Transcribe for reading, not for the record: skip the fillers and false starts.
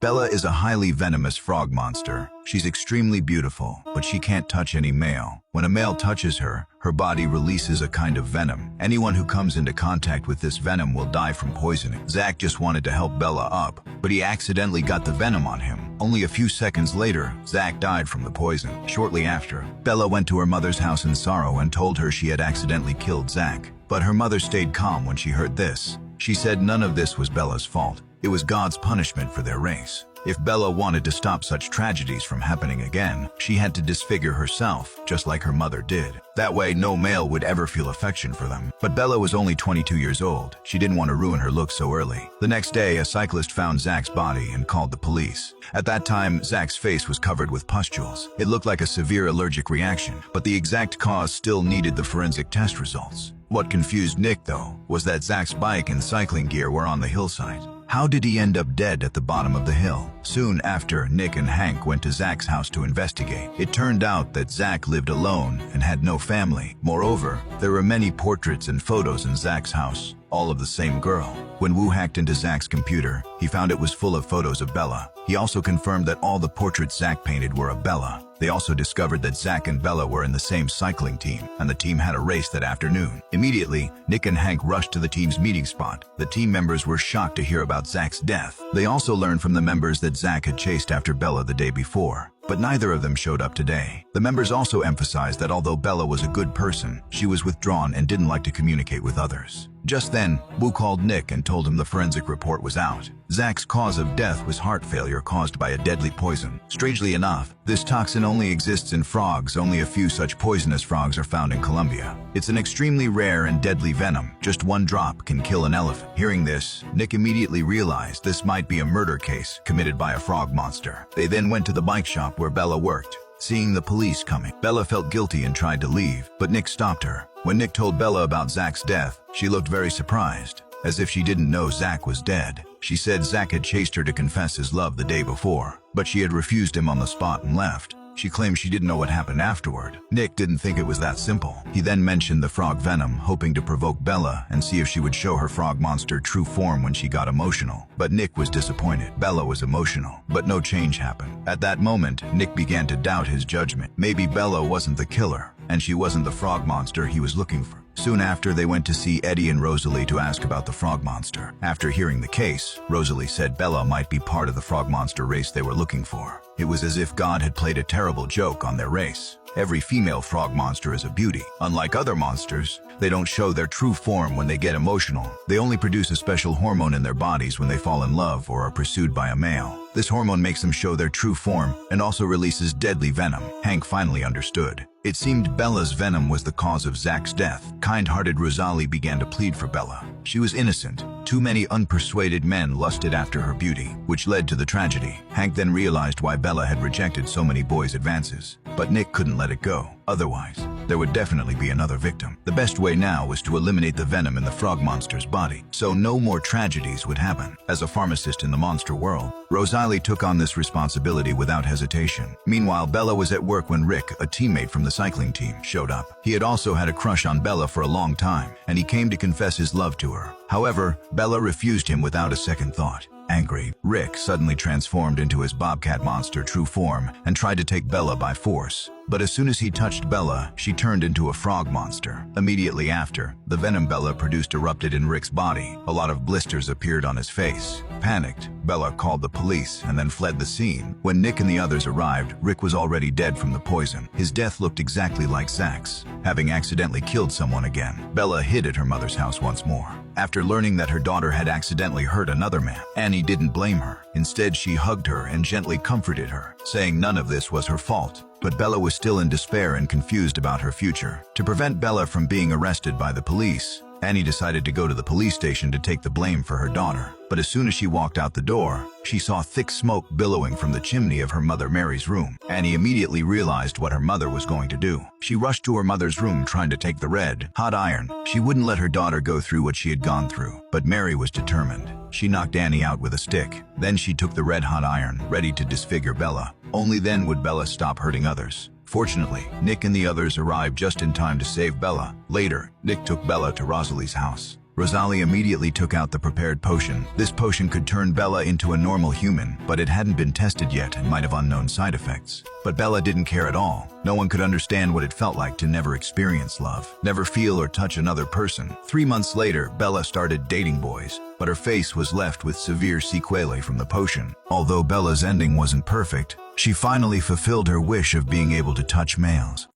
Bella is a highly venomous frog monster. She's extremely beautiful, but she can't touch any male. When a male touches her, her body releases a kind of venom. Anyone who comes into contact with this venom will die from poisoning. Zack just wanted to help Bella up, but he accidentally got the venom on him. Only a few seconds later, Zack died from the poison. Shortly after, Bella went to her mother's house in sorrow and told her she had accidentally killed Zack. But her mother stayed calm when she heard this. She said none of this was Bella's fault. It was God's punishment for their race. If Bella wanted to stop such tragedies from happening again, she had to disfigure herself, just like her mother did. That way, no male would ever feel affection for them. But Bella was only 22 years old. She didn't want to ruin her look so early. The next day, a cyclist found Zack's body and called the police. At that time, Zack's face was covered with pustules. It looked like a severe allergic reaction, but the exact cause still needed the forensic test results. What confused Nick, though, was that Zack's bike and cycling gear were on the hillside. How did he end up dead at the bottom of the hill? Soon after, Nick and Hank went to Zack's house to investigate. It turned out that Zack lived alone and had no family. Moreover, there were many portraits and photos in Zack's house, all of the same girl. When Wu hacked into Zack's computer, he found it was full of photos of Bella. He also confirmed that all the portraits Zack painted were of Bella. They also discovered that Zack and Bella were in the same cycling team, and the team had a race that afternoon. Immediately, Nick and Hank rushed to the team's meeting spot. The team members were shocked to hear about Zack's death. They also learned from the members that Zack had chased after Bella the day before, but neither of them showed up today. The members also emphasized that although Bella was a good person, she was withdrawn and didn't like to communicate with others. Just then, Wu called Nick and told him the forensic report was out. Zack's cause of death was heart failure caused by a deadly poison. Strangely enough, this toxin only exists in frogs. Only a few such poisonous frogs are found in Colombia. It's an extremely rare and deadly venom. Just one drop can kill an elephant. Hearing this, Nick immediately realized this might be a murder case committed by a frog monster. They then went to the bike shop where Bella worked. Seeing the police coming, Bella felt guilty and tried to leave, but Nick stopped her. When Nick told Bella about Zack's death, she looked very surprised, as if she didn't know Zack was dead. She said Zack had chased her to confess his love the day before, but she had refused him on the spot and left. She claimed she didn't know what happened afterward. Nick didn't think it was that simple. He then mentioned the frog venom, hoping to provoke Bella and see if she would show her frog monster true form when she got emotional. But Nick was disappointed. Bella was emotional, but no change happened. At that moment, Nick began to doubt his judgment. Maybe Bella wasn't the killer, and she wasn't the frog monster he was looking for. Soon after, they went to see Eddie and Rosalie to ask about the frog monster. After hearing the case, Rosalie said Bella might be part of the frog monster race they were looking for. It was as if God had played a terrible joke on their race. Every female frog monster is a beauty. Unlike other monsters, they don't show their true form when they get emotional. They only produce a special hormone in their bodies when they fall in love or are pursued by a male. This hormone makes them show their true form and also releases deadly venom. Hank finally understood. It seemed Bella's venom was the cause of Zack's death. Kind-hearted Rosalie began to plead for Bella. She was innocent. Too many unpersuaded men lusted after her beauty, which led to the tragedy. Hank then realized why Bella had rejected so many boys' advances. But Nick couldn't let it go. Otherwise, there would definitely be another victim. The best way now was to eliminate the venom in the frog monster's body, so no more tragedies would happen. As a pharmacist in the monster world, Rosalie took on this responsibility without hesitation. Meanwhile, Bella was at work when Rick, a teammate from the cycling team, showed up. He had also had a crush on Bella for a long time, and he came to confess his love to her. However, Bella refused him without a second thought. Angry, Rick suddenly transformed into his bobcat monster true form and tried to take Bella by force. But as soon as he touched Bella, she turned into a frog monster. Immediately after, the venom Bella produced erupted in Rick's body. A lot of blisters appeared on his face. Panicked, Bella called the police and then fled the scene. When Nick and the others arrived, Rick was already dead from the poison. His death looked exactly like Zack's, having accidentally killed someone again. Bella hid at her mother's house once more. After learning that her daughter had accidentally hurt another man, Annie didn't blame her. Instead, she hugged her and gently comforted her, saying none of this was her fault. But Bella was still in despair and confused about her future. To prevent Bella from being arrested by the police, Annie decided to go to the police station to take the blame for her daughter. But as soon as she walked out the door, she saw thick smoke billowing from the chimney of her mother Mary's room. Annie immediately realized what her mother was going to do. She rushed to her mother's room trying to take the red hot iron. She wouldn't let her daughter go through what she had gone through, but Mary was determined. She knocked Annie out with a stick. Then she took the red hot iron, ready to disfigure Bella. Only then would Bella stop hurting others. Fortunately, Nick and the others arrived just in time to save Bella. Later, Nick took Bella to Rosalie's house. Rosalie immediately took out the prepared potion. This potion could turn Bella into a normal human, but it hadn't been tested yet and might have unknown side effects. But Bella didn't care at all. No one could understand what it felt like to never experience love, never feel or touch another person. 3 months later, Bella started dating boys, but her face was left with severe sequelae from the potion. Although Bella's ending wasn't perfect, she finally fulfilled her wish of being able to touch males.